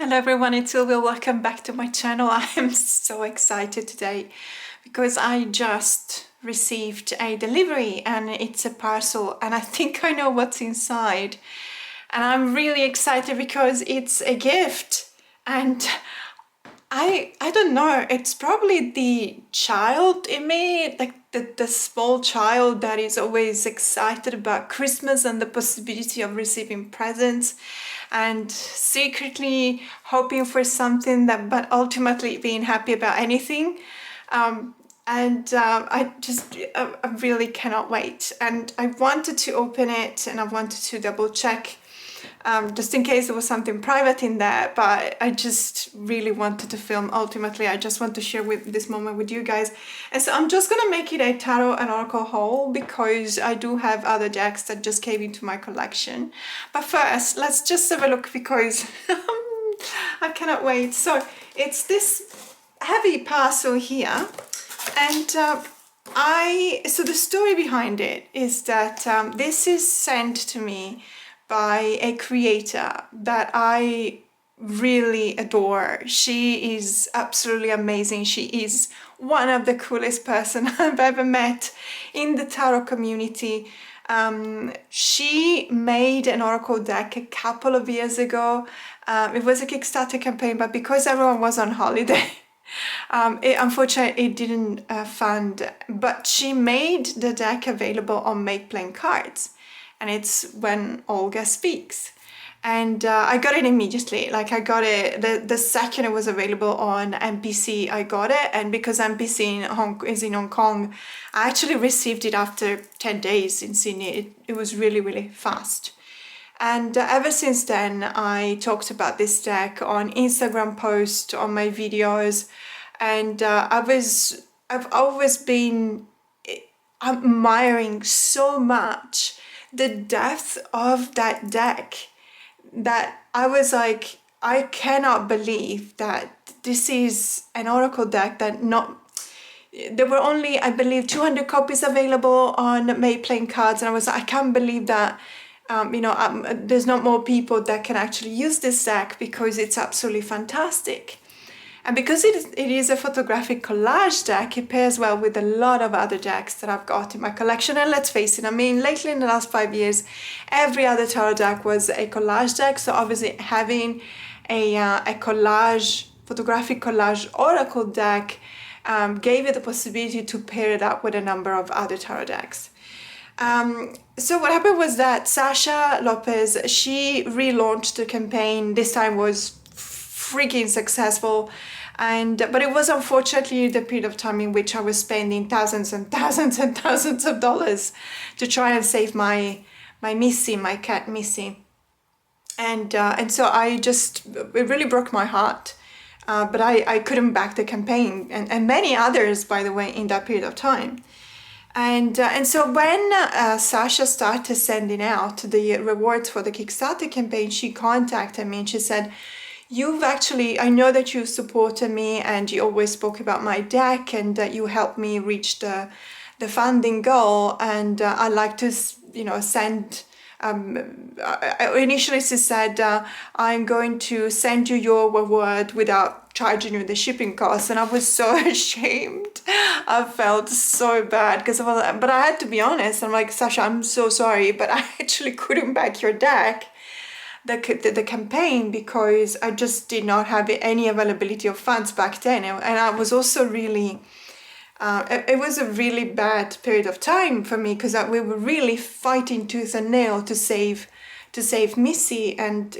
Hello everyone, it's Silvia. Welcome back to my channel. I am so excited today because I just received a delivery and it's a parcel and I think I know what's inside. And I'm really excited because it's a gift and I don't know, it's probably the child in me, like the small child that is always excited about Christmas and the possibility of receiving presents and secretly hoping for something that, but ultimately being happy about anything. I really cannot wait. And I wanted to open it and I wanted to double check just in case there was something private in there, but I just really wanted to film. Ultimately, I just want to share this moment with you guys. And so I'm just gonna make it a tarot and oracle haul because I do have other decks that just came into my collection. But first, let's just have a look because I cannot wait. So it's this heavy parcel here, and so the story behind it is that this is sent to me by a creator that I really adore. She is absolutely amazing. She is one of the coolest person I've ever met in the tarot community. She made an oracle deck a couple of years ago. It was a Kickstarter campaign, but because everyone was on holiday, unfortunately it didn't fund, but she made the deck available on Make Plain Cards. And it's When Olga Speaks. And I got it immediately. Like I got it the second it was available on NPC, I got it. And because NPC is in Hong Kong, I actually received it after 10 days in Sydney. It was really, really fast. And ever since then, I talked about this deck on Instagram posts, on my videos. And I've always been admiring so much the depth of that deck that I was like, I cannot believe that this is an oracle deck that there were only, I believe, 200 copies available on May Plain Cards, and I was like, I can't believe that there's not more people that can actually use this deck because it's absolutely fantastic. And because it is a photographic collage deck, it pairs well with a lot of other decks that I've got in my collection. And let's face it, I mean, lately in the last 5 years, every other tarot deck was a collage deck. So obviously having a photographic collage oracle deck gave you the possibility to pair it up with a number of other tarot decks. So what happened was that Sasha Lopez, she relaunched the campaign. This time was freaking successful, but it was unfortunately the period of time in which I was spending thousands and thousands and thousands of dollars to try and save my Missy, my cat Missy, and so it really broke my heart. But I couldn't back the campaign and many others, by the way, in that period of time. And so when Sasha started sending out the rewards for the Kickstarter campaign, she contacted me and she said, I know that you supported me and you always spoke about my deck and that you helped me reach the funding goal, and I'd like to, send, initially she said, I'm going to send you your reward without charging you the shipping costs, and I was so ashamed. I felt so bad but I had to be honest. I'm like, Sasha, I'm so sorry, but I actually couldn't back your deck, the campaign, because I just did not have any availability of funds back then, and I was also really it was a really bad period of time for me because we were really fighting tooth and nail to save Missy, and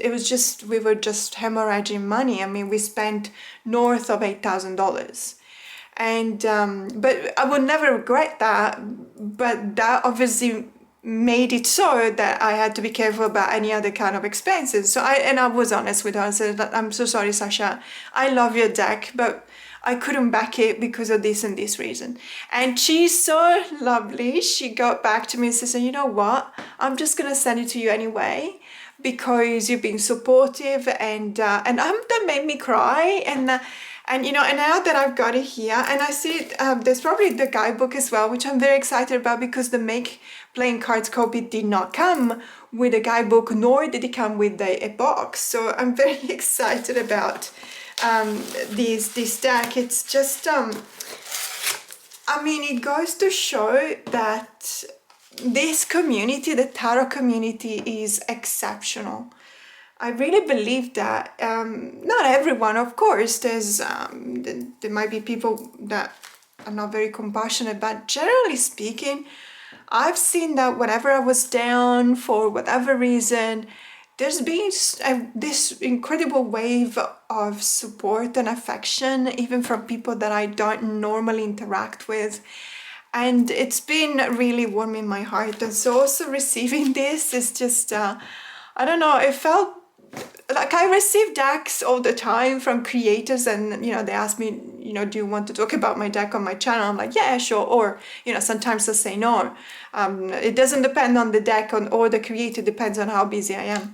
we were just hemorrhaging money. I mean, we spent north of $8,000, and but I would never regret that, but that obviously made it so that I had to be careful about any other kind of expenses. So I was honest with her. I said, I'm so sorry, Sasha, I love your deck, but I couldn't back it because of this and this reason. And she's so lovely. She got back to me and said, you know what, I'm just gonna send it to you anyway, because you've been supportive, and that made me cry. And you know, and now that I've got it here, and I see there's probably the guidebook as well, which I'm very excited about, because the Make Playing Cards copy did not come with a guidebook, nor did it come with a box. So I'm very excited about this deck. It's just I mean, it goes to show that this community, the tarot community, is exceptional. I really believe that. Not everyone, of course. There might be people that are not very compassionate, but generally speaking, I've seen that whenever I was down for whatever reason, there's been this incredible wave of support and affection, even from people that I don't normally interact with. And it's been really warming my heart. And so also receiving this is just, I don't know, it felt like I receive decks all the time from creators, and you know, they ask me, you know, do you want to talk about my deck on my channel? I'm like, yeah, sure. Or you know, sometimes I say no. It doesn't depend on the deck or the creator, it depends on how busy I am.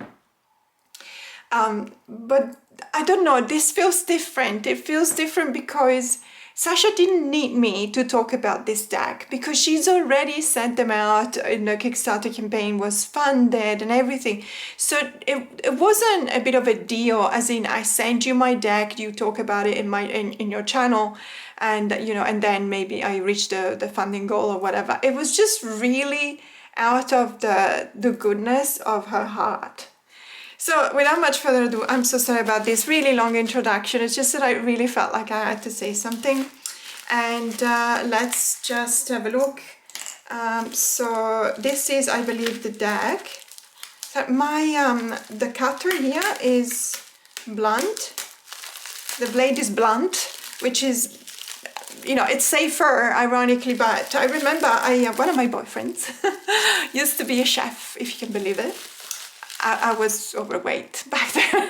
But I don't know, this feels different. It feels different because Sasha didn't need me to talk about this deck, because she's already sent them out, and the Kickstarter campaign was funded and everything. So it wasn't a bit of a deal, as in I send you my deck, you talk about it in your channel, and you know, and then maybe I reach the funding goal or whatever. It was just really out of the goodness of her heart. So without much further ado, I'm so sorry about this really long introduction. It's just that I really felt like I had to say something. And let's just have a look. So this is, I believe, the deck. So the cutter here is blunt. The blade is blunt, which is, you know, it's safer, ironically, but I remember one of my boyfriends used to be a chef, if you can believe it. I was overweight back then.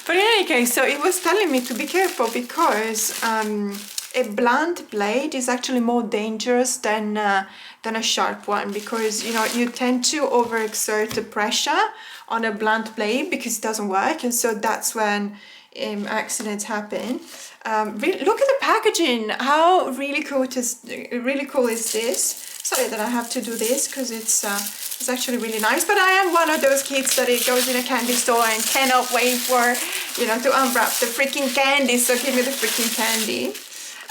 But in any case, so it was telling me to be careful, because a blunt blade is actually more dangerous than a sharp one, because you know, you tend to overexert the pressure on a blunt blade because it doesn't work, and so that's when accidents happen. Look at the packaging. How really cool is this? Sorry that I have to do this, because it's actually really nice, but I am one of those kids that it goes in a candy store and cannot wait for, you know, to unwrap the freaking candy. So give me the freaking candy.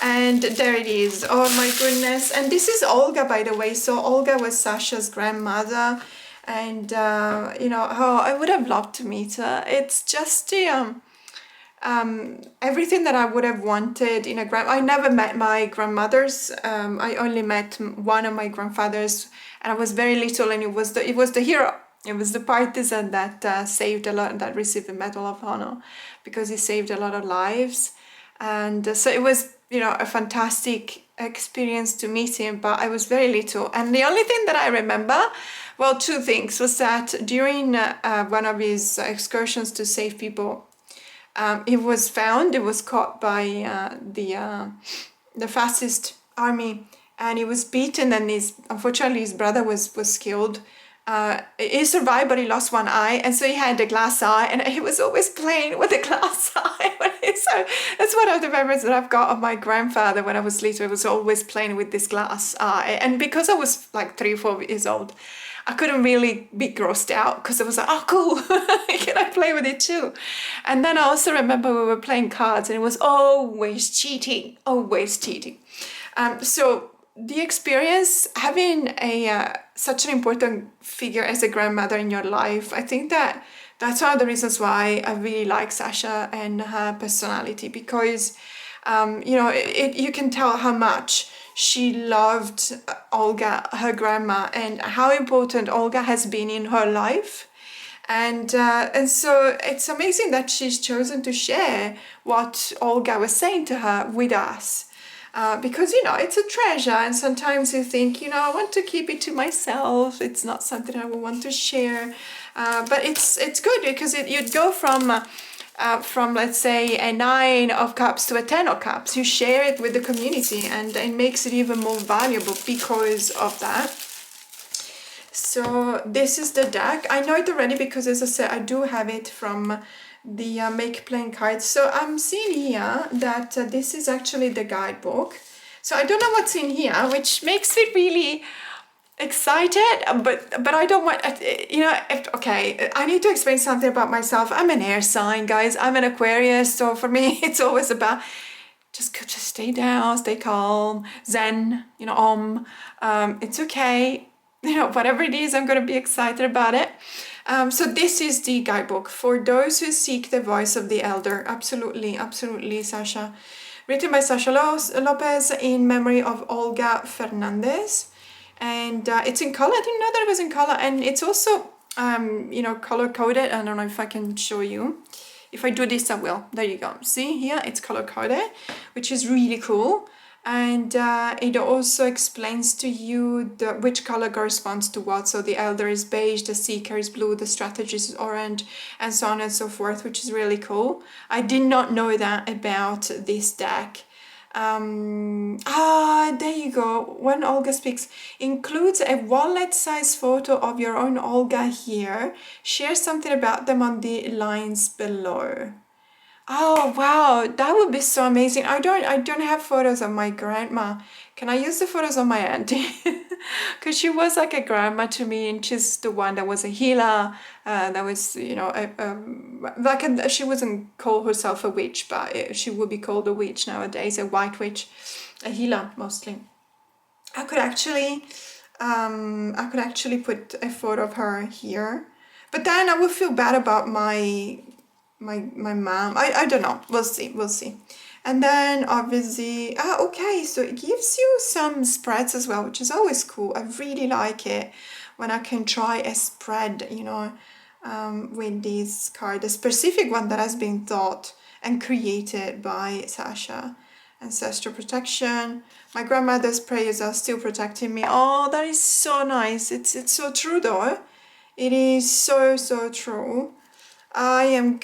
And there it is. Oh my goodness. And this is Olga, by the way. So Olga was Sasha's grandmother, and you know, oh, I would have loved to meet her. It's just the everything that I would have wanted in a I never met my grandmothers. I only met one of my grandfathers, and I was very little, and it was the hero. It was the partisan that saved a lot, that received the Medal of Honor, because he saved a lot of lives. And so it was, you know, a fantastic experience to meet him, but I was very little. And the only thing that I remember, well, two things, was that during one of his excursions to save people, it was caught by the fascist army, and he was beaten, and unfortunately his brother was killed. He survived, but he lost one eye, and so he had a glass eye, and he was always playing with the glass eye. So that's one of the memories that I've got of my grandfather when I was little. He was always playing with this glass eye, and because I was like 3 or 4 years old, I couldn't really be grossed out, because I was like, oh cool, can I play with it too? And then I also remember we were playing cards, and it was always cheating. So the experience, having such an important figure as a grandmother in your life, I think that's one of the reasons why I really like Sasha and her personality, because you know, you can tell how much she loved Olga, her grandma, and how important Olga has been in her life. And so it's amazing that she's chosen to share what Olga was saying to her with us. Because, you know, it's a treasure, and sometimes you think, you know, I want to keep it to myself. It's not something I would want to share. But it's good, because you'd go from let's say a 9 of cups to a 10 of cups. You share it with the community, and it makes it even more valuable because of that. So this is the deck. I know it already because, as I said, I do have it from the Make Plain Cards. So I'm seeing here that this is actually the guidebook. So I don't know what's in here, which makes me really excited, but I don't want, you know, okay, I need to explain something about myself. I'm an air sign, guys. I'm an Aquarius, so for me it's always about just stay down, stay calm, zen, you know, it's okay, you know, whatever it is, I'm gonna be excited about it. So this is the guidebook for those who seek the voice of the elder. Absolutely, absolutely, Sasha. Written by Sasha Lopez in memory of Olga Fernandez. And it's in color. I didn't know that it was in color. And it's also, you know, color coded. I don't know if I can show you. If I do this, I will. There you go. See here, it's color coded, which is really cool. And it also explains to you which color corresponds to what. So the elder is beige, the seeker is blue, the strategist is orange, and so on and so forth, which is really cool. I did not know that about this deck. There you go. When Olga speaks, includes a wallet-sized photo of your own Olga here. Share something about them on the lines below. Oh wow, that would be so amazing. I don't have photos of my grandma. Can I use the photos of my auntie? Because she was like a grandma to me, and she's the one that was a healer. That was, you know, she wouldn't call herself a witch, but she would be called a witch nowadays, a white witch, a healer mostly. I could actually put a photo of her here, but then I would feel bad about my mom. I don't know, we'll see. And then obviously, okay, so it gives you some spreads as well, which is always cool. I really like it when I can try a spread, you know, with this card, a specific one that has been thought and created by Sasha. Ancestral protection. My grandmother's prayers are still protecting me. Oh, that is so nice. It's so true though. It is so true. I'm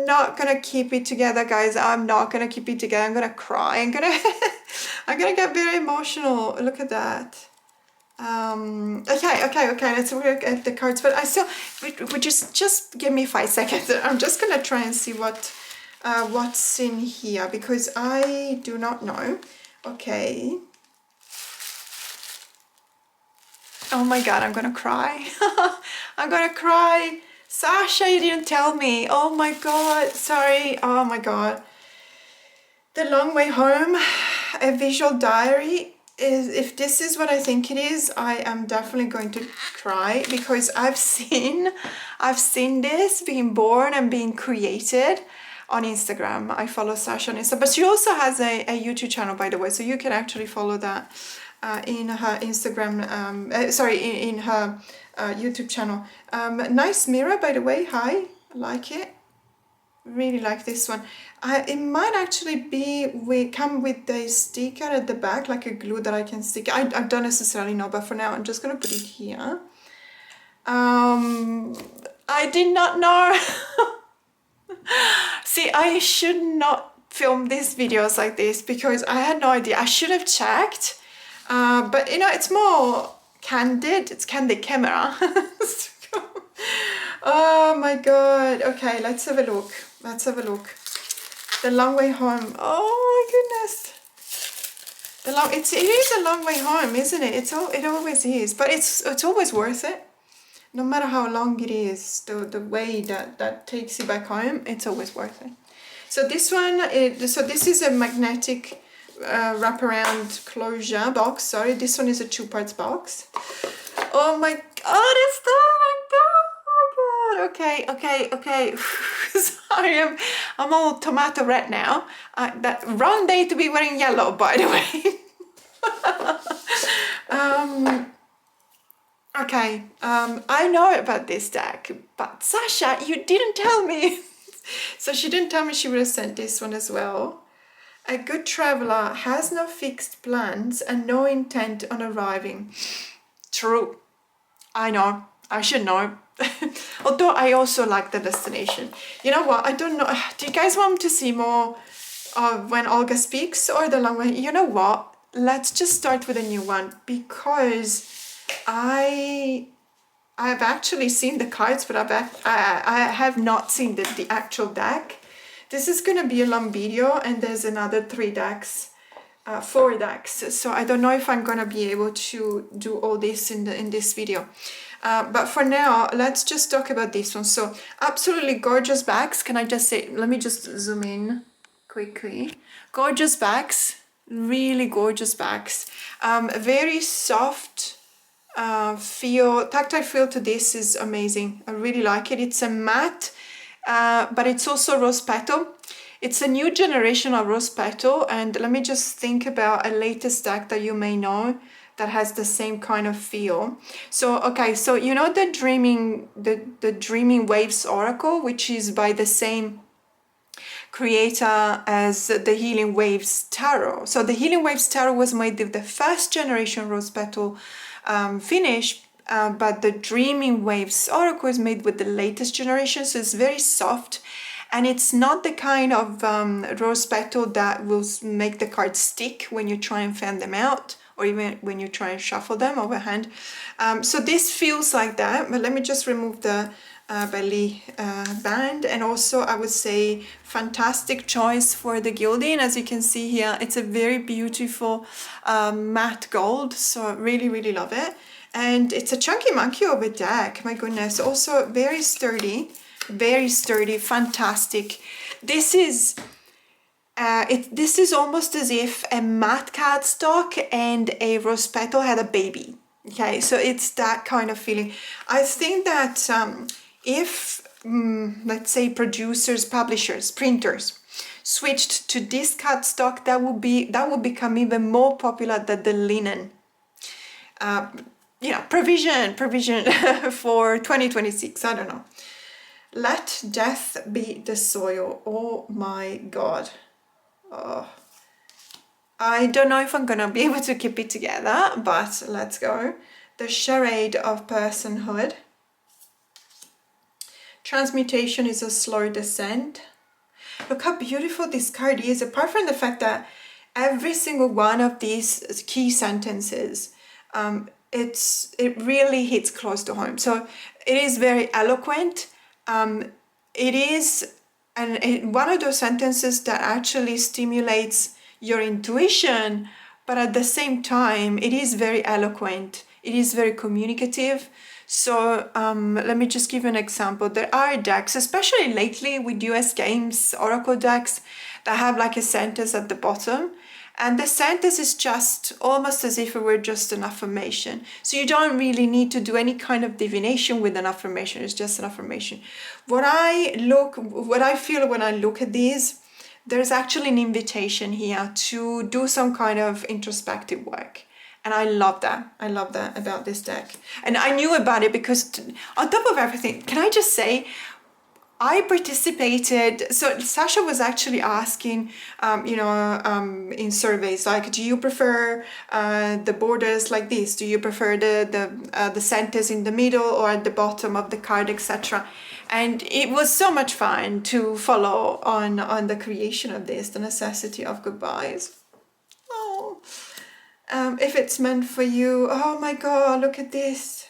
not gonna keep it together, guys. I'm not gonna keep it together. I'm gonna cry. I'm gonna get very emotional. Look at that. Okay. Let's look at the cards. But I still, just give me 5 seconds. I'm just gonna try and see what's in here, because I do not know. Okay. Oh my God, I'm gonna cry. I'm gonna cry. Sasha, you didn't tell me. Oh my God, sorry. Oh my God. The Long Way Home, a visual diary. If this is what I think it is, I am definitely going to cry, because I've seen this being born and being created on Instagram. I follow Sasha on Instagram, but she also has a YouTube channel, by the way, so you can actually follow that in her Instagram, in her YouTube channel. Nice mirror, by the way. Hi, I like it. Really like this one. It might actually come with a sticker at the back, like a glue that I can stick. I don't necessarily know, but for now I'm just gonna put it here. I did not know. See, I should not film these videos like this, because I had no idea. I should have checked. But you know, it's more candid. It's candid camera. Oh my God. Okay, let's have a look. The Long Way Home. Oh my goodness. It is a long way home, isn't it? It always is. But it's always worth it. No matter how long it is, the way that takes you back home, it's always worth it. So this one this is a magnetic wraparound closure box. Sorry, this one is a 2-part box. Oh my God, it's okay. Sorry, I'm all tomato red now. That wrong day to be wearing yellow, by the way. Okay, I know about this deck, but Sasha, you didn't tell me. So she didn't tell me she would have sent this one as well. A good traveler has no fixed plans and no intent on arriving. True. I know. I should know. Although I also like the destination. You know what? I don't know. Do you guys want to see more of when Olga speaks or the long way? You know what? Let's just start with a new one, because I I've actually seen the cards, but I have not seen the actual deck. This is going to be a long video, and there's another 3 decks, 4 decks. So I don't know if I'm going to be able to do all this in this video. But for now, let's just talk about this one. So absolutely gorgeous bags. Can I just say, let me just zoom in quickly. Gorgeous bags, really gorgeous bags. Very soft tactile feel to this is amazing. I really like it. It's a matte, but it's also rose petal. It's a new generation of rose petal, and let me just think about a latest deck that you may know that has the same kind of feel. So okay, so you know the Dreaming Waves Oracle, which is by the same creator as the Healing Waves Tarot. So the Healing Waves Tarot was made with the first generation rose petal finish, but the Dreaming Waves Oracle is made with the latest generation, so it's very soft, and it's not the kind of rose petal that will make the cards stick when you try and fan them out, or even when you try and shuffle them overhand. So this feels like that, but let me just remove the belly band. And also I would say fantastic choice for the gilding. As you can see here, it's a very beautiful matte gold, so really love it. And it's a chunky monkey of a deck, my goodness. Also very sturdy, fantastic. This is this is almost as if a matte cardstock and a rose petal had a baby. Okay, so it's that kind of feeling. I think that if let's say producers, publishers, printers switched to this cardstock, that would become even more popular than the linen. You know, provision for 2026. I don't know. Let death be the soil. Oh my God. Oh, I don't know if I'm gonna be able to keep it together, but let's go. The Charade of Personhood. Transmutation is a slow descent. Look how beautiful this card is, apart from the fact that every single one of these key sentences, it really hits close to home. So it is very eloquent. It is one of those sentences that actually stimulates your intuition, but at the same time, it is very eloquent. It is very communicative. So let me just give you an example. There are decks, especially lately with US Games Oracle decks, that have like a sentence at the bottom. And the sentence is just almost as if it were just an affirmation. So you don't really need to do any kind of divination with an affirmation. It's just an affirmation. What I feel when I look at these, there's actually an invitation here to do some kind of introspective work. And I love that. I love that about this deck. And I knew about it because on top of everything, can I just say, I participated, so Sasha was actually asking, in surveys, like, do you prefer the borders like this? Do you prefer the centers in the middle or at the bottom of the card, etc.? And it was so much fun to follow on the creation of this, the necessity of goodbyes. Oh, if it's meant for you, oh my God, look at this.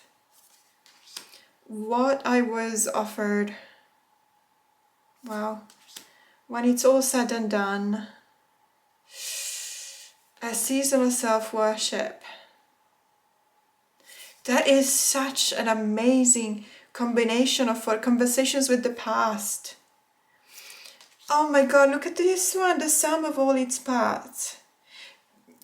What I was offered. Wow, when it's all said and done, a season of self-worship. That is such an amazing combination of conversations with the past. Oh my God, look at this one, the sum of all its parts.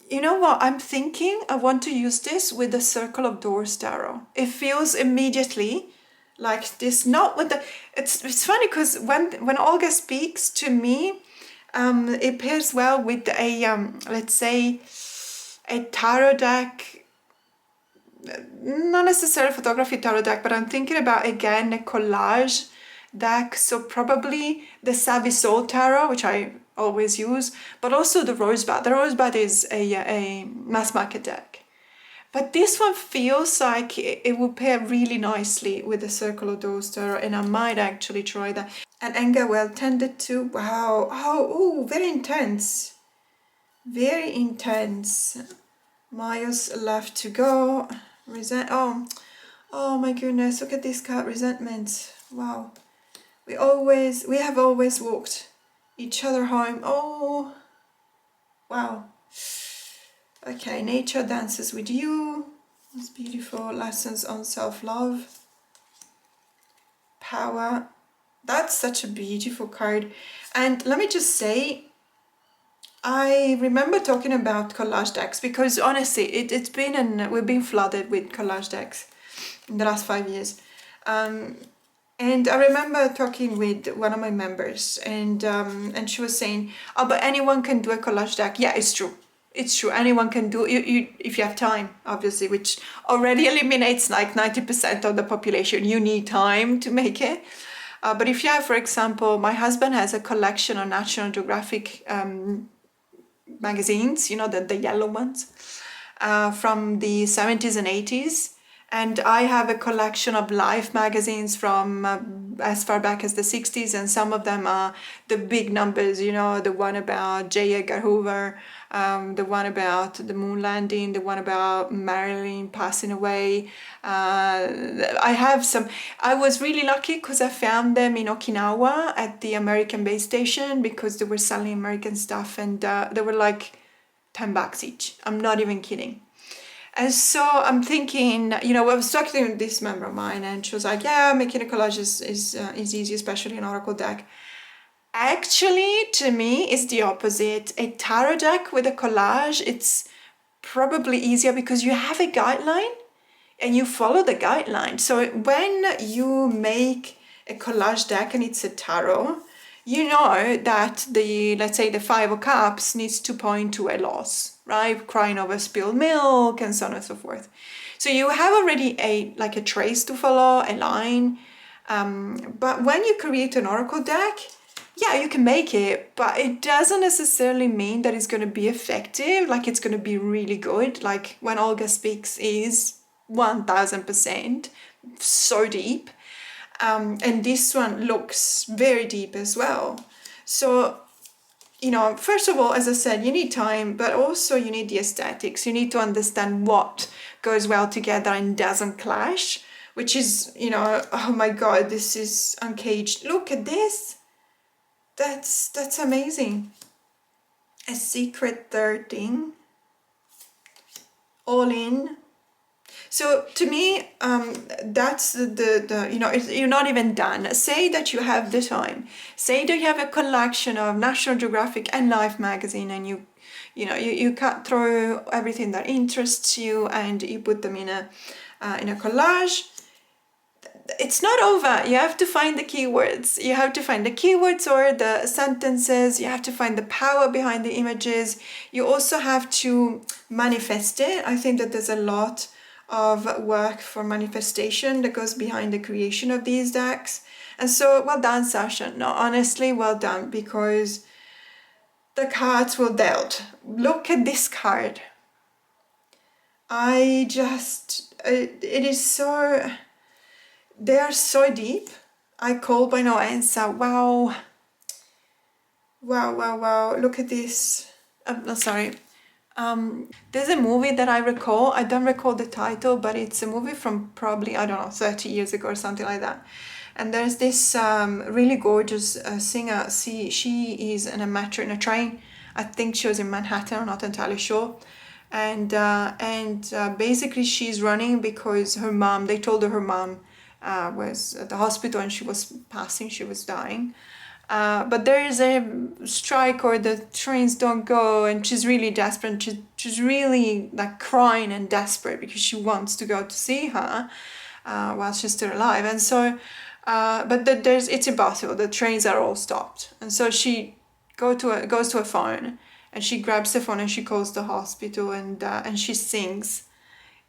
You know what, I'm thinking I want to use this with the Circle of Doors tarot. It feels immediately like this, not with the, it's funny because when Olga speaks to me, it pairs well with a let's say a tarot deck, not necessarily a photography tarot deck, but I'm thinking about again a collage deck. So probably the Savvy Soul tarot, which I always use, but also the Rosebud. The Rosebud is a mass market deck. But this one feels like it will pair really nicely with the Circle of Doors tarot, and I might actually try that. And anger well tended to. Wow. Oh, very intense. Very intense. Miles left to go. Resent. Oh Oh my goodness, look at this card, resentment. Wow. We have always walked each other home. Oh, wow. Okay, nature dances with you. That's beautiful. Lessons on self-love. Power. That's such a beautiful card. And let me just say, I remember talking about collage decks because honestly, it's been we've been flooded with collage decks in the last 5 years. And I remember talking with one of my members, and she was saying, "Oh, but anyone can do a collage deck." Yeah, it's true. It's true. Anyone can do you if you have time, obviously, which already eliminates like 90% of the population. You need time to make it. But if you have, for example, my husband has a collection of National Geographic magazines, you know, the yellow ones, from the 70s and 80s. And I have a collection of Life magazines from as far back as the 60s, and some of them are the big numbers, you know, the one about J. Edgar Hoover, the one about the moon landing, the one about Marilyn passing away. I have some. I was really lucky because I found them in Okinawa at the American base station because they were selling American stuff, and they were like $10 each. I'm not even kidding. And so I'm thinking, you know, I was talking to this member of mine, and she was like, "Yeah, making a collage is easy, especially an oracle deck." Actually, to me, it's the opposite. A tarot deck with a collage, it's probably easier because you have a guideline and you follow the guideline. So when you make a collage deck and it's a tarot, you know that let's say the 5 of Cups needs to point to a loss, right? Crying over spilled milk and so on and so forth. So you have already a trace to follow, a line. But when you create an oracle deck, yeah, you can make it, but it doesn't necessarily mean that it's going to be effective, like it's going to be really good. Like when Olga speaks is 1000% so deep. And this one looks very deep as well. So, you know, first of all, as I said, you need time, but also you need the aesthetics. You need to understand what goes well together and doesn't clash, which is, you know, oh my God, this is uncaged. Look at this. That's amazing. A secret third thing. All in. So to me, that's the you know, you're not even done. Say that you have the time. Say that you have a collection of National Geographic and Life magazine, and you cut through everything that interests you and you put them in a collage. It's not over. You have to find the keywords. You have to find the keywords or the sentences. You have to find the power behind the images. You also have to manifest it. I think that there's a lot of work for manifestation that goes behind the creation of these decks. And so, well done, Sasha. No, honestly, well done, because the cards were dealt. Look at this card. It is so... They are so deep. I call by no answer. Wow. Wow, wow, wow. Look at this. Sorry. There's a movie that I recall. I don't recall the title, but it's a movie from probably, I don't know, 30 years ago or something like that. And there's this really gorgeous singer. She is in a metro, in a train. I think she was in Manhattan, I'm not entirely sure. And basically she's running because her mom, they told her mom was at the hospital and she was passing, she was dying. But there is a strike or the trains don't go, and she's really desperate. She's really like crying and desperate because she wants to go to see her while she's still alive. And so, it's impossible. The trains are all stopped. And so she goes to a phone, and she grabs the phone and she calls the hospital, and she sings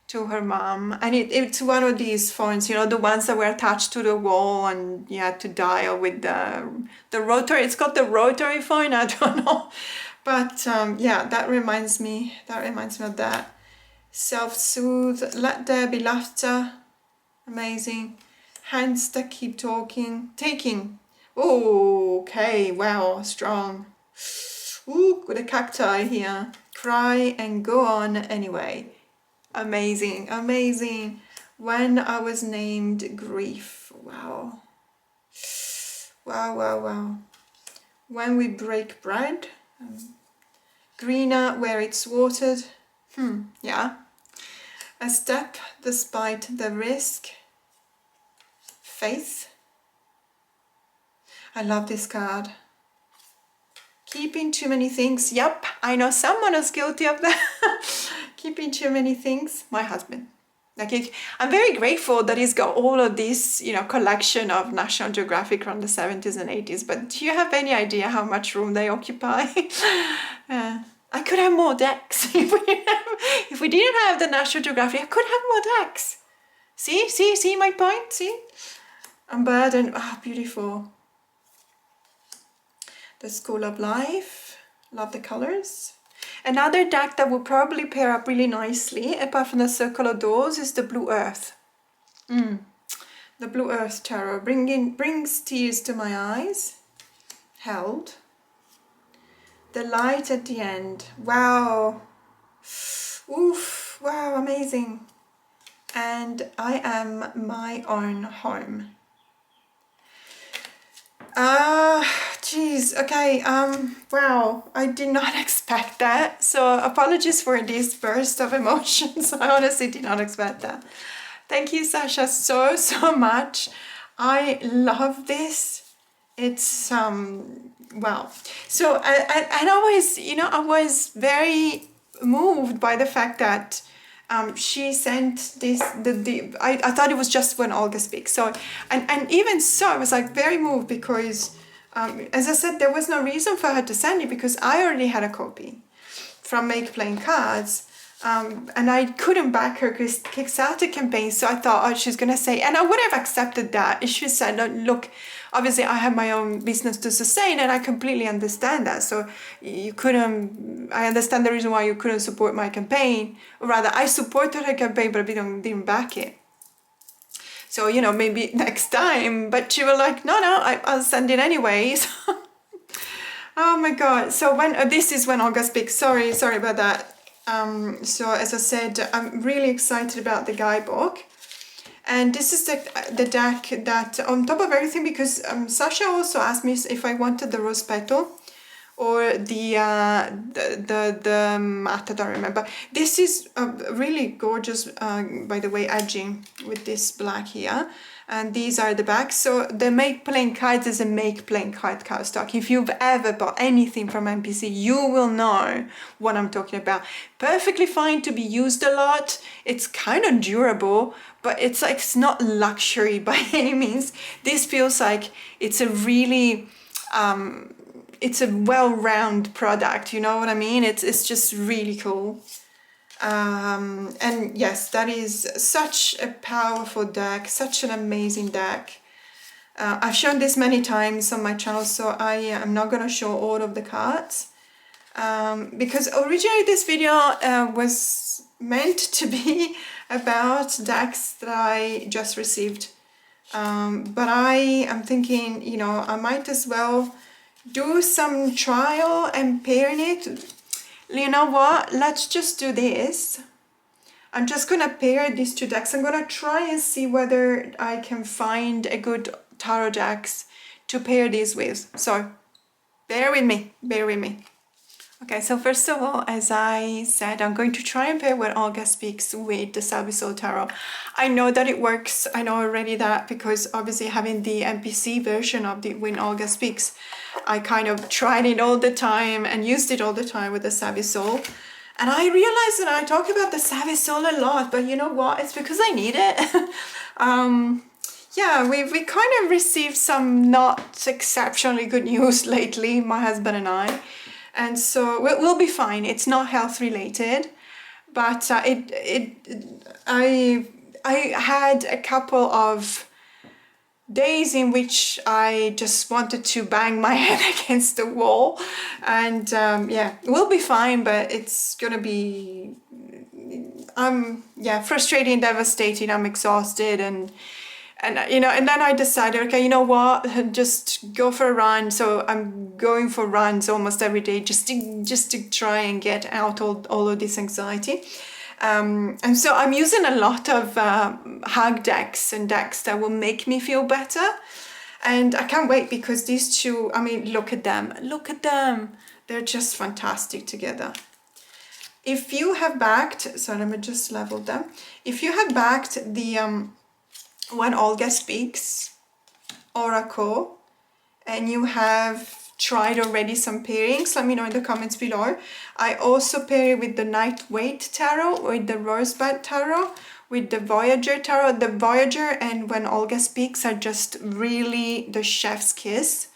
to her mom. And it's one of these phones, you know, the ones that were attached to the wall and you had to dial with the rotary. It's called the rotary phone, I don't know. But yeah, that reminds me of that. Self-soothe, let there be laughter. Amazing. Hands that keep talking. Taking. Oh, okay, wow, strong. Ooh, with a cacti here. Cry and go on anyway. Amazing, amazing. When I was named grief. Wow. Wow, wow, wow. When we break bread. Greener where it's watered. Yeah. A step despite the risk. Faith. I love this card. Keeping too many things. Yep, I know someone who's guilty of that. Keeping too many things. My husband. Like I'm very grateful that he's got all of this, you know, collection of National Geographic from the 70s and 80s. But do you have any idea how much room they occupy? I could have more decks. If we didn't have the National Geographic, I could have more decks. See my point? See? Unburdened. Ah, beautiful. The School of Life. Love the colors. Another deck that will probably pair up really nicely, apart from the Circle of Doors, is the Blue Earth. The Blue Earth Tarot. Brings tears to my eyes. Held. The light at the end. Wow. Oof. Wow, amazing. And I am my own home. Geez, okay, wow, I did not expect that. So apologies for this burst of emotions. I honestly did not expect that. Thank you, Sasha, so much. I love this. It's, wow. So, and I was, you know, I was very moved by the fact that she sent this, I thought it was just when Olga speaks. So, and even so, I was like very moved because, as I said, there was no reason for her to send it because I already had a copy from Make Playing Cards. And I couldn't back her Kickstarter campaign, so I thought, oh, she's gonna say, and I would have accepted that if she said, look, obviously I have my own business to sustain, and I completely understand that. So you couldn't, I understand the reason why you couldn't support my campaign, or rather, I supported her campaign, but I didn't back it. So, you know, maybe next time, but she was like, no, I'll send it anyways. Oh my God. So when, this is when Olga speaks, sorry about that. So as I said, I'm really excited about the guidebook, and this is the deck that, on top of everything, because Sasha also asked me if I wanted the rose petal or the matte, I don't remember. This is really gorgeous, by the way, edging with this black here. And these are the backs. So the Make Playing Cards is a Make Playing Card cardstock. If you've ever bought anything from MPC, you will know what I'm talking about. Perfectly fine to be used a lot. It's kind of durable, but it's like, it's not luxury by any means. This feels like it's a really, it's a well-rounded product, you know what I mean? It's just really cool. And yes, that is such a powerful deck, such an amazing deck. I've shown this many times on my channel, so I am not going to show all of the cards, because originally this video was meant to be about decks that I just received, but I am thinking, you know, I might as well do some trial and pairing it. You know what, let's just do this. I'm just gonna pair these two decks. I'm gonna try and see whether I can find a good tarot decks to pair these with. So bear with me. Okay, so first of all, as I said, I'm going to try and pair what Olga speaks with the Salvi Soul Tarot. I know that it works. I know already that because obviously having the MPC version of the When Olga Speaks, I kind of tried it all the time and used it all the time with the Savvy Soul. And I realized that I talk about the Savvy Soul a lot, but you know what? It's because I need it. Yeah, we kind of received some not exceptionally good news lately, my husband and I. And so we'll be fine. It's not health related, but I had a couple of days in which I just wanted to bang my head against the wall, and yeah, we'll be fine. But it's gonna be, yeah, frustrating, devastating. I'm exhausted, and you know, and then I decided, okay, you know what, just go for a run. So I'm going for runs almost every day just to try and get out all of this anxiety. And so I'm using a lot of hug decks and decks that will make me feel better. And I can't wait because these two, I mean, look at them. Look at them. They're just fantastic together. If you have backed, so let me just level them. If you have backed the When Olga Speaks Oracle and you have tried already some pairings, let me know in the comments below. I also pair it with the Nightwait Tarot, with the Rosebud Tarot, with the Voyager Tarot. The Voyager and When Olga Speaks are just really the chef's kiss.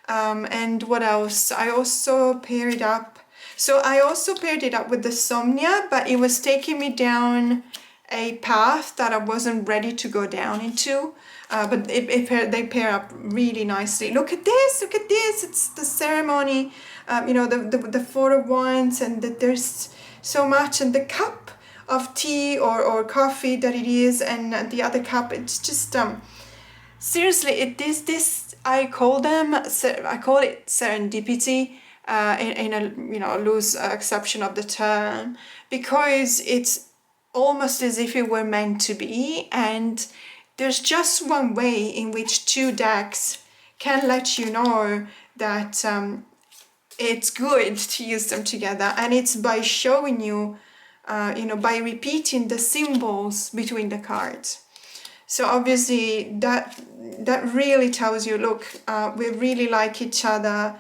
And what else? I also pair it up. So I also paired it up with the Somnia, but it was taking me down a path that I wasn't ready to go down into. But they pair up really nicely. Look at this, look at this. It's the ceremony, you know, the Four of Wands, and there's so much, and the cup of tea or coffee that it is, and the other cup. It's just, seriously, I call it serendipity, in a, you know, loose acception of the term, because it's almost as if it were meant to be. And there's just one way in which two decks can let you know that it's good to use them together, and it's by showing you, you know, by repeating the symbols between the cards. So obviously that really tells you, look, we really like each other,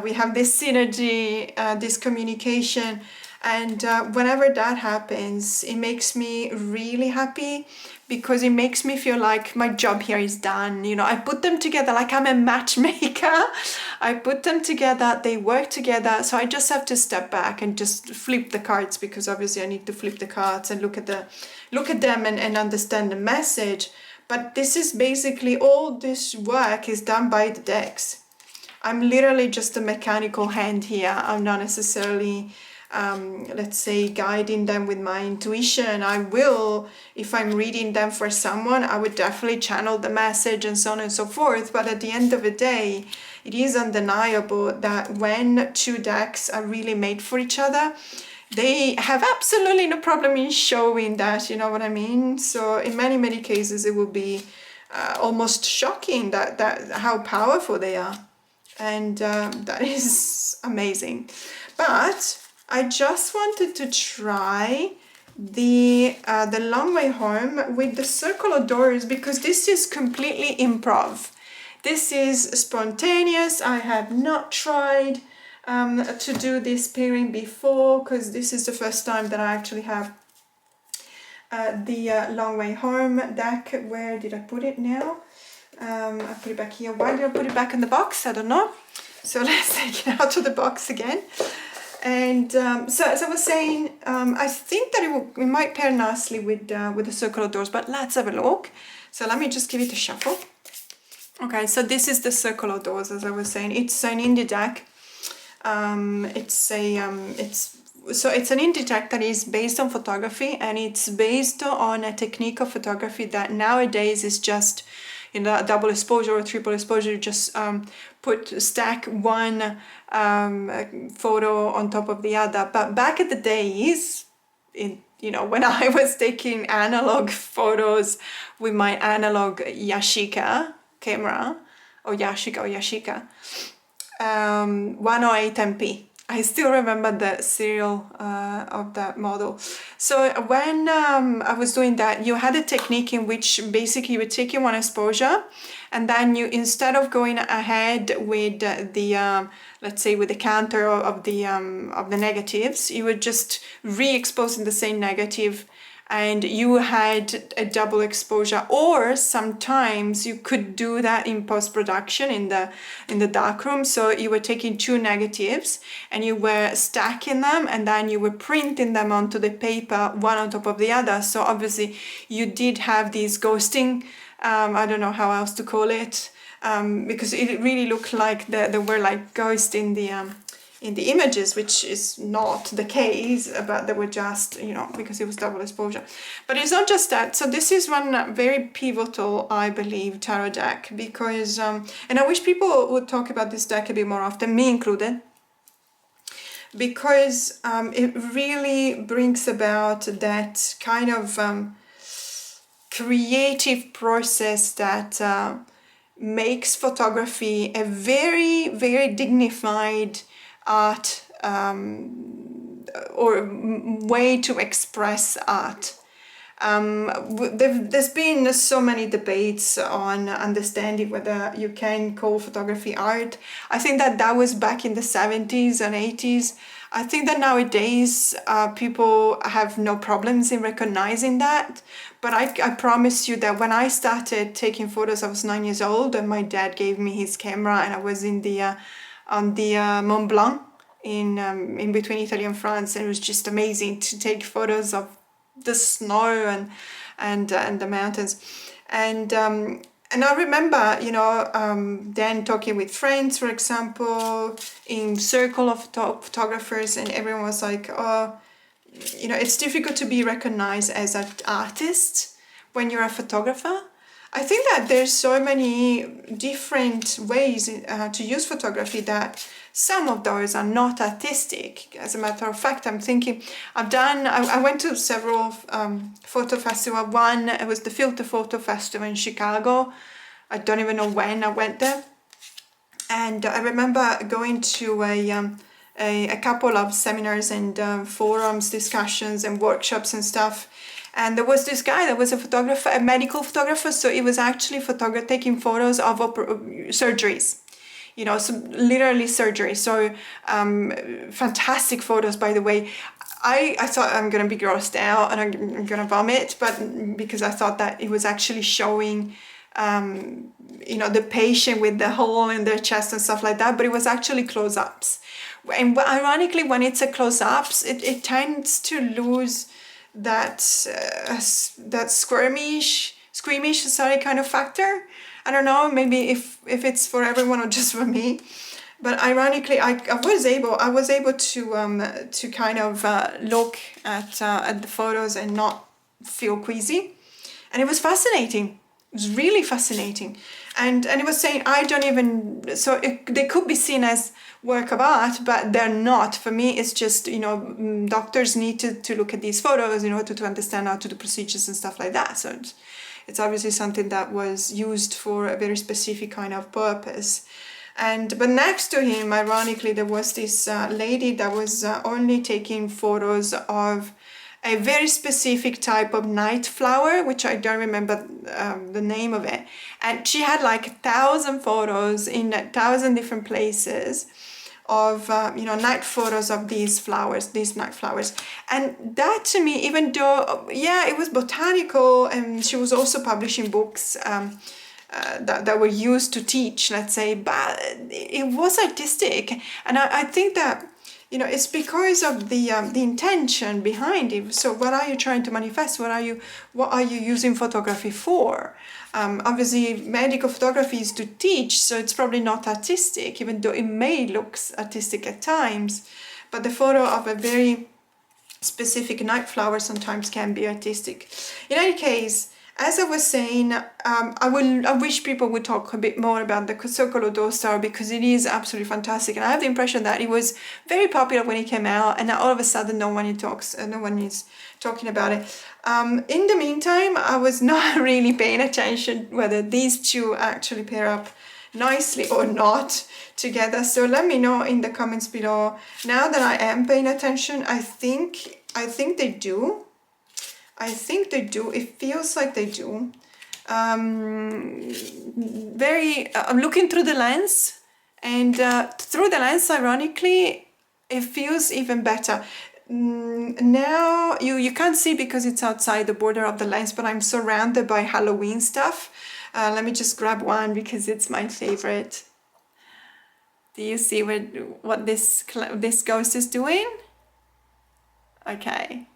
we have this synergy, this communication. And whenever that happens, it makes me really happy, because it makes me feel like my job here is done. You know, I put them together like I'm a matchmaker. I put them together, they work together. So I just have to step back and just flip the cards, because obviously I need to flip the cards and look at them and understand the message. But this is basically, all this work is done by the decks. I'm literally just a mechanical hand here. I'm not necessarily let's say guiding them with my intuition. I will, if I'm reading them for someone, I would definitely channel the message and so on and so forth. But at the end of the day, it is undeniable that when two decks are really made for each other, they have absolutely no problem in showing that, you know what I mean? So in many cases it will be almost shocking that how powerful they are. And that is amazing. But I just wanted to try the Long Way Home with the Circle of Doors, because this is completely improv. This is spontaneous. I have not tried to do this pairing before, because this is the first time that I actually have the Long Way Home deck. Where did I put it now? I put it back here. Why did I put it back in the box? I don't know. So let's take it out of the box again. And so as I was saying, I think that it might pair nicely with the Circle of Doors, but let's have a look. So let me just give it a shuffle. Okay, so this is the Circle of Doors, as I was saying. It's an indie deck. It's an indie deck that is based on photography, and it's based on a technique of photography that nowadays is just, you know, double exposure or triple exposure. You just stack one photo on top of the other. But back in the days, you know, when I was taking analog photos with my analog Yashica camera, or Yashica, 108 MP. I still remember the serial of that model. So when I was doing that, you had a technique in which basically you were taking one exposure, and then you, instead of going ahead with the let's say with the counter of the negatives, you were just re-exposing the same negative, and you had a double exposure. Or sometimes you could do that in post-production in the darkroom. So you were taking two negatives and you were stacking them, and then you were printing them onto the paper, one on top of the other. So obviously you did have these ghosting, I don't know how else to call it, because it really looked like there were like ghosts in the images, which is not the case, but they were just, you know, because it was double exposure. But it's not just that. So this is one very pivotal, I believe, tarot deck, because and I wish people would talk about this deck a bit more often, me included, because it really brings about that kind of creative process that makes photography a very, very dignified art or way to express art. There's been so many debates on understanding whether you can call photography art. I think that was back in the 70s and 80s. I think that nowadays people have no problems in recognizing that. But I promise you that when I started taking photos, I was 9 years old, and my dad gave me his camera, and I was in the on the Mont Blanc in between Italy and France, and it was just amazing to take photos of the snow and the mountains, and I remember, you know, then talking with friends, for example, in circle of photographers, and everyone was like, oh, you know, it's difficult to be recognized as an artist when you're a photographer. I think that there's so many different ways to use photography that some of those are not artistic. As a matter of fact, I'm thinking, I went to several photo festivals. One, it was the Filter Photo Festival in Chicago. I don't even know when I went there. And I remember going to a couple of seminars and forums, discussions and workshops and stuff. And there was this guy that was a photographer, a medical photographer. So he was actually taking photos of surgeries. You know, so literally surgery. So fantastic photos, by the way. I thought I'm gonna be grossed out and I'm gonna vomit, but because I thought that it was actually showing you know, the patient with the hole in their chest and stuff like that, but it was actually close-ups. And ironically, when it's a close-ups, it tends to lose that squeamish kind of factor. I don't know, maybe if it's for everyone or just for me. But ironically, I was able to kind of look at the photos and not feel queasy, and it was fascinating. It was really fascinating, and it was saying I don't even, so they could be seen as work of art, but they're not. For me, it's just, you know, doctors need to look at these photos in order to understand how to do procedures and stuff like that. So it's obviously something that was used for a very specific kind of purpose. But next to him, ironically, there was this lady that was only taking photos of a very specific type of night flower, which I don't remember the name of it. And she had like 1,000 photos in 1,000 different places of, you know, night photos of these night flowers. And that to me, even though, yeah, it was botanical, and she was also publishing books that were used to teach, let's say, but it was artistic. And I think that, you know, it's because of the intention behind it. So what are you trying to manifest? What are you using photography for? Obviously, medical photography is to teach, so it's probably not artistic, even though it may look artistic at times. But the photo of a very specific night flower sometimes can be artistic. In any case, as I was saying, I wish people would talk a bit more about the so-called Odo star, because it is absolutely fantastic, and I have the impression that it was very popular when it came out, and now all of a sudden no one is talking about it. In the meantime, I was not really paying attention whether these two actually pair up nicely or not together. So let me know in the comments below. Now that I am paying attention, I think they do. I think they do. It feels like they do. I'm looking through the lens, and through the lens, ironically, it feels even better. Now you can't see because it's outside the border of the lens, but I'm surrounded by Halloween stuff. Let me just grab one because it's my favorite. Do you see what this ghost is doing? Okay.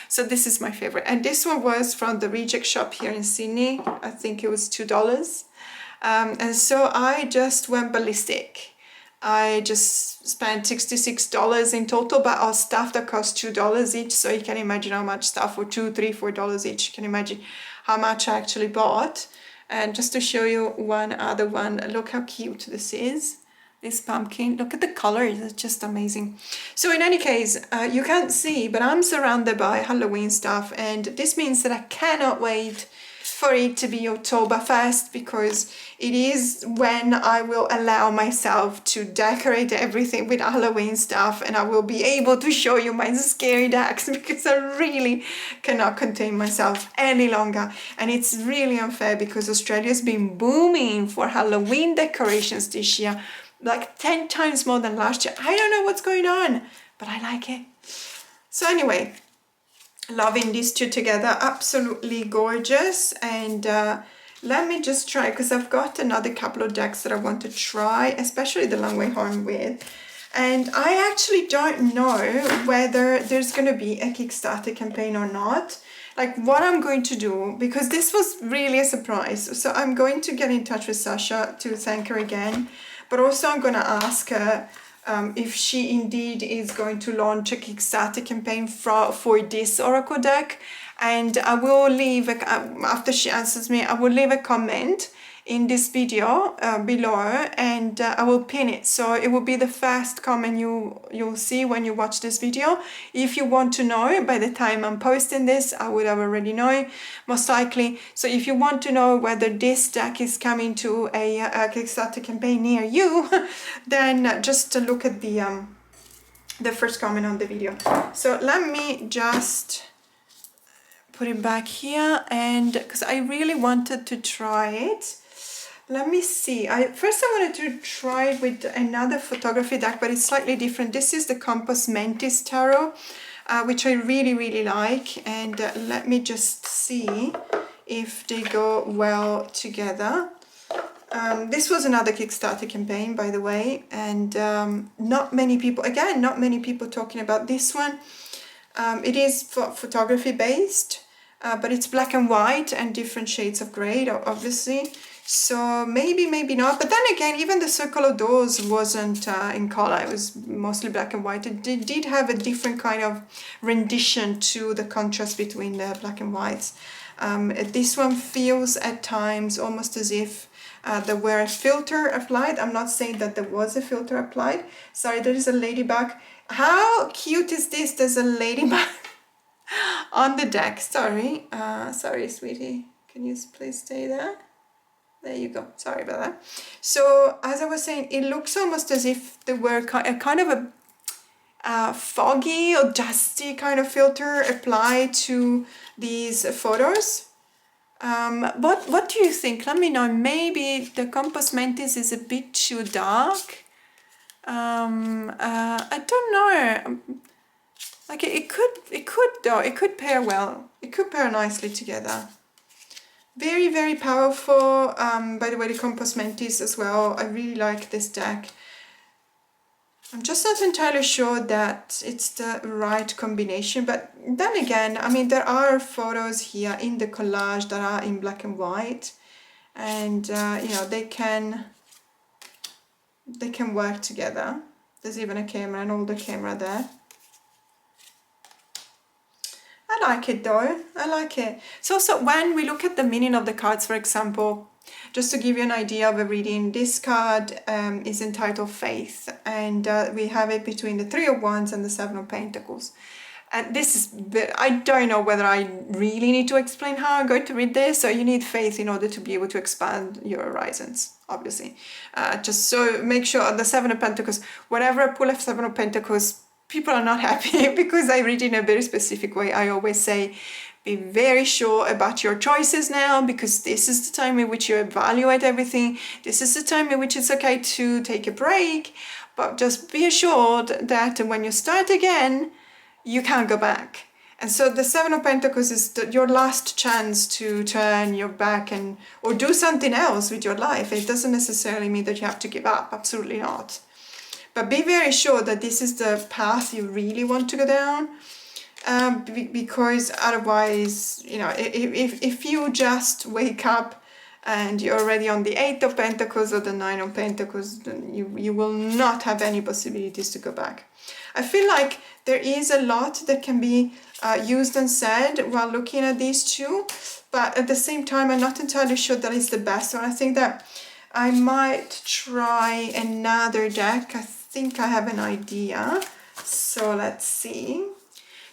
So this is my favorite, and this one was from the Reject Shop here in Sydney. I think it was $2, and so I just went ballistic. I just spent $66 in total, but all stuff that cost $2 each, so you can imagine how much stuff for $2, $3, $4 each. You can imagine how much I actually bought. And just to show you one other one, look how cute this is. This pumpkin, look at the colors, it's just amazing. So in any case, you can't see, but I'm surrounded by Halloween stuff, and this means that I cannot wait for it to be October 1st, because it is when I will allow myself to decorate everything with Halloween stuff, and I will be able to show you my scary decks, because I really cannot contain myself any longer. And it's really unfair because Australia's been booming for Halloween decorations this year, like 10 times more than last year. I don't know what's going on, but I like it. So anyway, loving these two together, absolutely gorgeous. And let me just try, because I've got another couple of decks that I want to try, especially the Long Way Home with. And I actually don't know whether there's going to be a Kickstarter campaign or not. Like what I'm going to do, because this was really a surprise. So I'm going to get in touch with Sasha to thank her again. But also I'm going to ask her if she indeed is going to launch a Kickstarter campaign for this Oracle deck. And I will leave, after she answers me, I will leave a comment in this video below, and I will pin it. So it will be the first comment you'll see when you watch this video. If you want to know, by the time I'm posting this, I would have already known, most likely. So if you want to know whether this deck is coming to a Kickstarter campaign near you, then just look at the first comment on the video. So let me just put it back here, and because I really wanted to try it. Let me see. First I wanted to try it with another photography deck, but it's slightly different. This is the Compass Mentis Tarot, which I really like. And let me just see if they go well together. This was another Kickstarter campaign, by the way, and not many people talking about this one. It is photography based, but it's black and white and different shades of grey, obviously. So maybe not, but then again, even the Circle of Doors wasn't in color. It was mostly black and white. It did have a different kind of rendition to the contrast between the black and whites. This one feels at times almost as if there were a filter applied. I'm not saying that there was a filter applied. Sorry, there is a ladybug. How cute is this? There's a ladybug on the deck. Sorry, sweetie. Can you please stay there? There you go. Sorry about that. So as I was saying, it looks almost as if there were kind of a foggy or dusty kind of filter applied to these photos. What do you think? Let me know. Maybe the Compass Mentis is a bit too dark. I don't know. Like it could pair well. It could pair nicely together. Very powerful. By the way, the Compass Mentis as well. I really like this deck. I'm just not entirely sure that it's the right combination, but then again, I mean, there are photos here in the collage that are in black and white, and you know, they can work together. There's even a camera, an older camera there. I like it though, I like it. So when we look at the meaning of the cards, for example, just to give you an idea of a reading, this card is entitled Faith, and we have it between the Three of Wands and the Seven of Pentacles. And this is, I don't know whether I really need to explain how I'm going to read this. So you need faith in order to be able to expand your horizons, obviously. Just so make sure the Seven of Pentacles, whenever I pull a Seven of Pentacles, people are not happy because I read in a very specific way. I always say, be very sure about your choices now, because this is the time in which you evaluate everything. This is the time in which it's okay to take a break, but just be assured that when you start again, you can't go back. And so the Seven of Pentacles is your last chance to turn your back or do something else with your life. It doesn't necessarily mean that you have to give up, absolutely not. But be very sure that this is the path you really want to go down, because otherwise, you know, if you just wake up and you're already on the Eight of Pentacles or the Nine of Pentacles, then you will not have any possibilities to go back. I feel like there is a lot that can be used and said while looking at these two, but at the same time, I'm not entirely sure that is the best one. I think that I might try another deck. I think I have an idea. So let's see.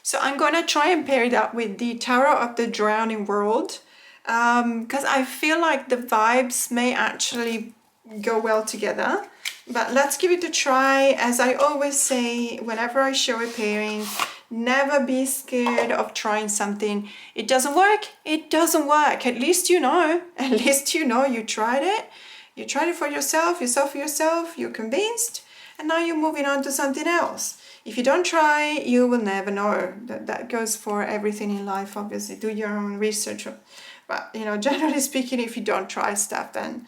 So I'm gonna try and pair it up with the Tarot of the Drowning World, because I feel like the vibes may actually go well together. But let's give it a try. As I always say, whenever I show a pairing, never be scared of trying something. It doesn't work, it doesn't work. At least you know. At least you know you tried it. You tried it for yourself, you saw for yourself, you're convinced, and now you're moving on to something else. If you don't try, you will never know. That goes for everything in life, obviously. Do your own research. But, you know, generally speaking, if you don't try stuff, then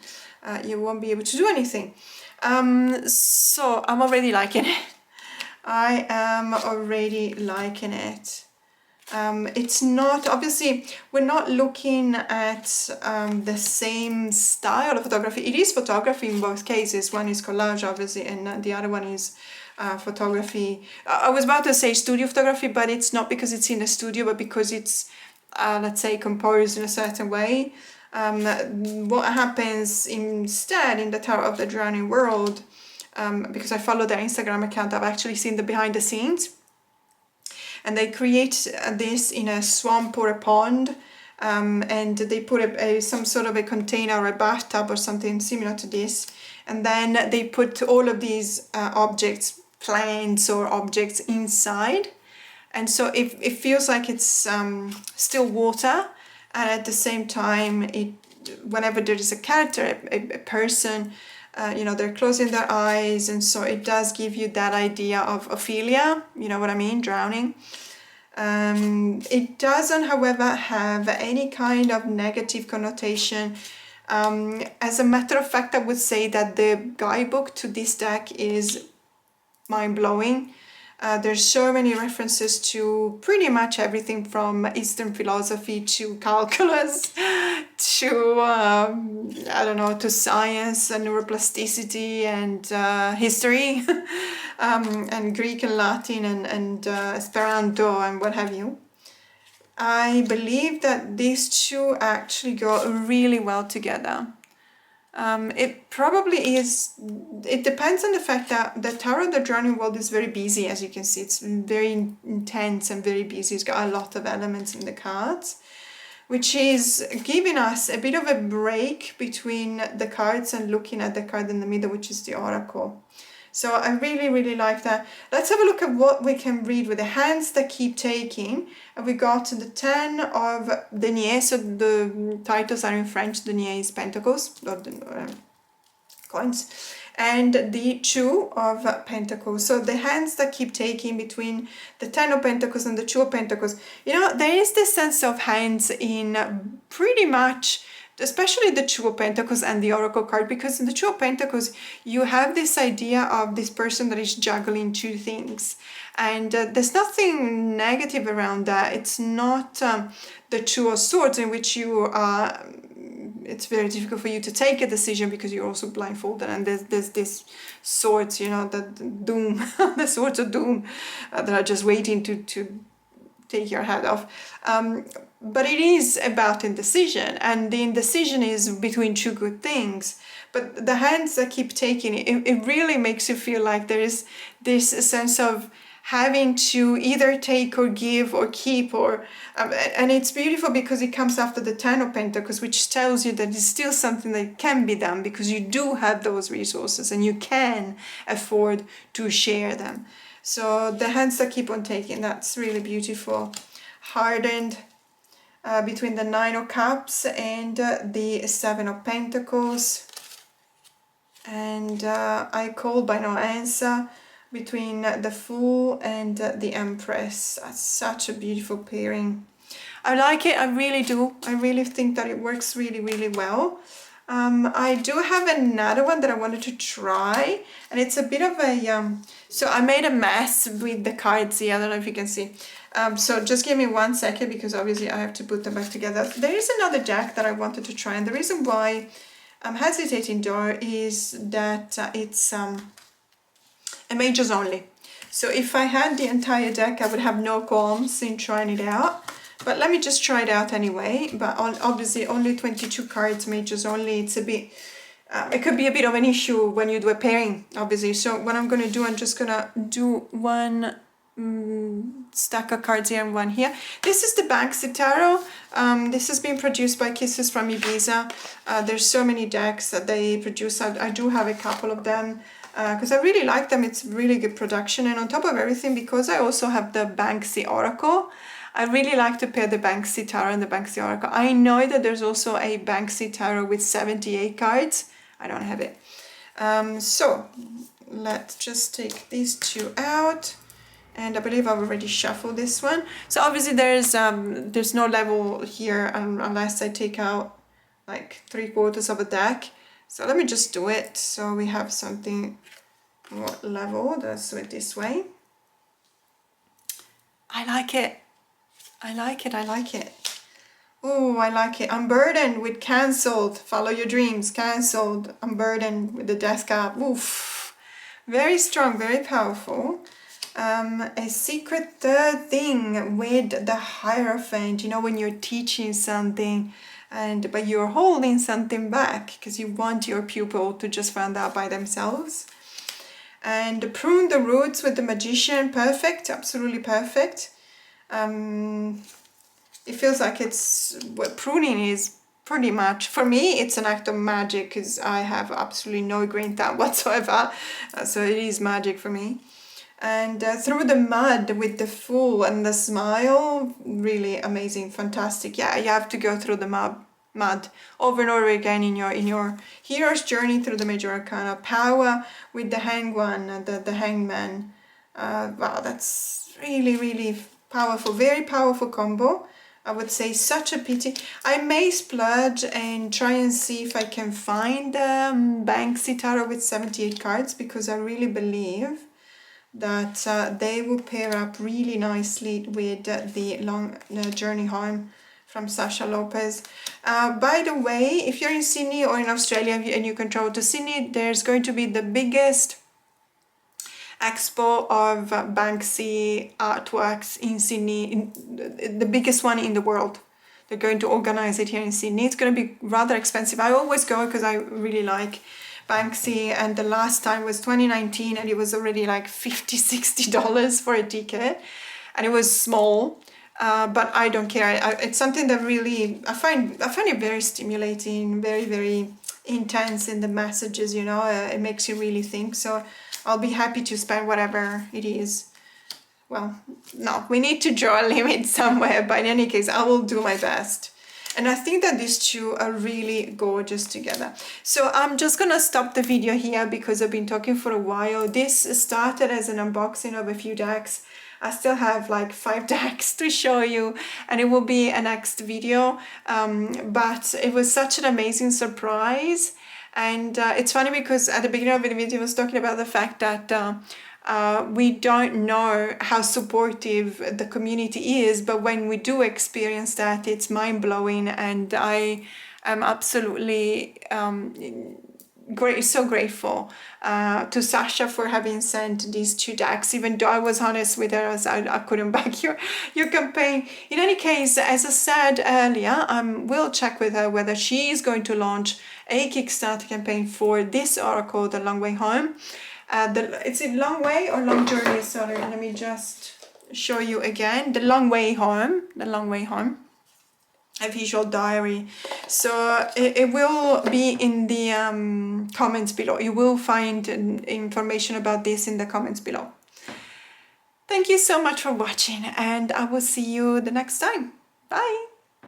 you won't be able to do anything. So I'm already liking it. I am already liking it. It's not, obviously, we're not looking at the same style of photography. It is photography in both cases. One is collage, obviously, and the other one is photography. I was about to say studio photography, but it's not because it's in a studio, but because it's, let's say, composed in a certain way. What happens instead in the Tarot of the Drowning World, because I follow their Instagram account, I've actually seen the behind the scenes. And they create this in a swamp or a pond, and they put some sort of a container or a bathtub or something similar to this, and then they put all of these objects, plants or objects inside, and so it feels like it's still water, and at the same time, whenever there is a character, a person, you know, they're closing their eyes, and so it does give you that idea of Ophelia, you know what I mean, drowning. It doesn't, however, have any kind of negative connotation. As a matter of fact, I would say that the guidebook to this deck is mind-blowing. There's so many references to pretty much everything from Eastern philosophy to calculus to, I don't know, to science and neuroplasticity and history and Greek and Latin and Esperanto and what have you. I believe that these two actually go really well together. It probably is, it depends on the fact that the Tarot of the Drowning World is very busy, as you can see. It's very intense and very busy. It's got a lot of elements in the cards, which is giving us a bit of a break between the cards and looking at the card in the middle, which is the Oracle. So I really, really like that. Let's have a look at what we can read with the hands that keep taking. And we got the 10 of denier, so the titles are in French. Denier is pentacles, or coins. And the 2 of pentacles. So the hands that keep taking between the 10 of pentacles and the 2 of pentacles. You know, there is this sense of hands in pretty much, especially the 2 of Pentacles and the Oracle card, because in the 2 of Pentacles you have this idea of this person that is juggling two things, and there's nothing negative around that. It's not the 2 of Swords, in which you are, it's very difficult for you to take a decision because you're also blindfolded, and there's this swords, you know, the doom, the swords of doom that are just waiting to take your head off. But it is about indecision, and the indecision is between two good things. But the hands that keep taking it really makes you feel like there is this sense of having to either take or give or keep, or and it's beautiful because it comes after the 10 of Pentacles, which tells you that it's still something that can be done because you do have those resources and you can afford to share them. So the hands that keep on taking, that's really beautiful. Hardened between the 9 of Cups and the 7 of Pentacles. And I call by no answer between the Fool and the Empress. That's such a beautiful pairing. I like it, I really do. I really think that it works really, really well. I do have another one that I wanted to try, and it's a bit of a, so I made a mess with the cards here. I don't know if you can see. So just give me 1 second, because obviously I have to put them back together. There is another deck that I wanted to try, and the reason why I'm hesitating though is that it's a majors only. So if I had the entire deck, I would have no qualms in trying it out. But let me just try it out anyway. But obviously only 22 cards, majors only. It's a bit it could be a bit of an issue when you do a pairing, obviously. So what I'm going to do, I'm just going to do one stack of cards here and one here. This is the Banksy Tarot. This has been produced by Kisses from Ibiza. There's so many decks that they produce. I do have a couple of them because I really like them. It's really good production. And on top of everything, because I also have the Banksy Oracle, I really like to pair the Banksy Tarot and the Banksy Oracle. I know that there's also a Banksy Tarot with 78 cards. I don't have it. So let's just take these two out. And I believe I've already shuffled this one. So obviously there's no level here unless I take out like 3/4 of a deck. So let me just do it. So we have something more level. Let's do it this way. I like it. I like it. I like it. Oh, I like it. Unburdened with cancelled. Follow your dreams. Cancelled. Unburdened with the death card. Oof. Very strong, very powerful. A secret third thing with the Hierophant. You know, when you're teaching something but you're holding something back because you want your pupil to just find out by themselves. And prune the roots with the Magician. Perfect. Absolutely perfect. It feels like what pruning is pretty much, for me, it's an act of magic because I have absolutely no green thumb whatsoever. So it is magic for me. And through the mud with the Fool and the Smile, really amazing, fantastic. Yeah, you have to go through the mud over and over again in your hero's journey through the major arcana. Power with the Hangman, the Hangman. Wow, that's really, really powerful, very powerful combo. I would say such a pity. I may splurge and try and see if I can find Banksy Tarot with 78 cards because I really believe that they will pair up really nicely with the Long Journey Home from Sasha Lopez. By the way, if you're in Sydney or in Australia and you can travel to Sydney, there's going to be the biggest expo of Banksy artworks in Sydney, the biggest one in the world. They're going to organize it here in Sydney. It's going to be rather expensive. I always go because I really like Banksy, and the last time was 2019 and it was already like $50–60 for a ticket, and it was small, but I don't care. It's something that really I find it very stimulating, very, very intense in the messages, you know. It makes you really think. So I'll be happy to spend whatever it is. Well, no, we need to draw a limit somewhere, but in any case, I will do my best. And I think that these two are really gorgeous together. So I'm just gonna stop the video here because I've been talking for a while. This started as an unboxing of a few decks. I still have like 5 decks to show you, and it will be a next video. But it was such an amazing surprise. And it's funny because at the beginning of the video I was talking about the fact that we don't know how supportive the community is, but when we do experience that, it's mind-blowing, and I am absolutely so grateful to Sasha for having sent these 2 decks, even though I was honest with her as I couldn't back your campaign. In any case, as I said earlier, we'll check with her whether she is going to launch a Kickstarter campaign for this oracle, The Long Way Home. It's a long way or long journey, sorry, let me just show you again. The Long Way Home, The Long Way Home, a visual diary. So it will be in the comments below. You will find information about this in the comments below. Thank you so much for watching, and I will see you the next time. Bye!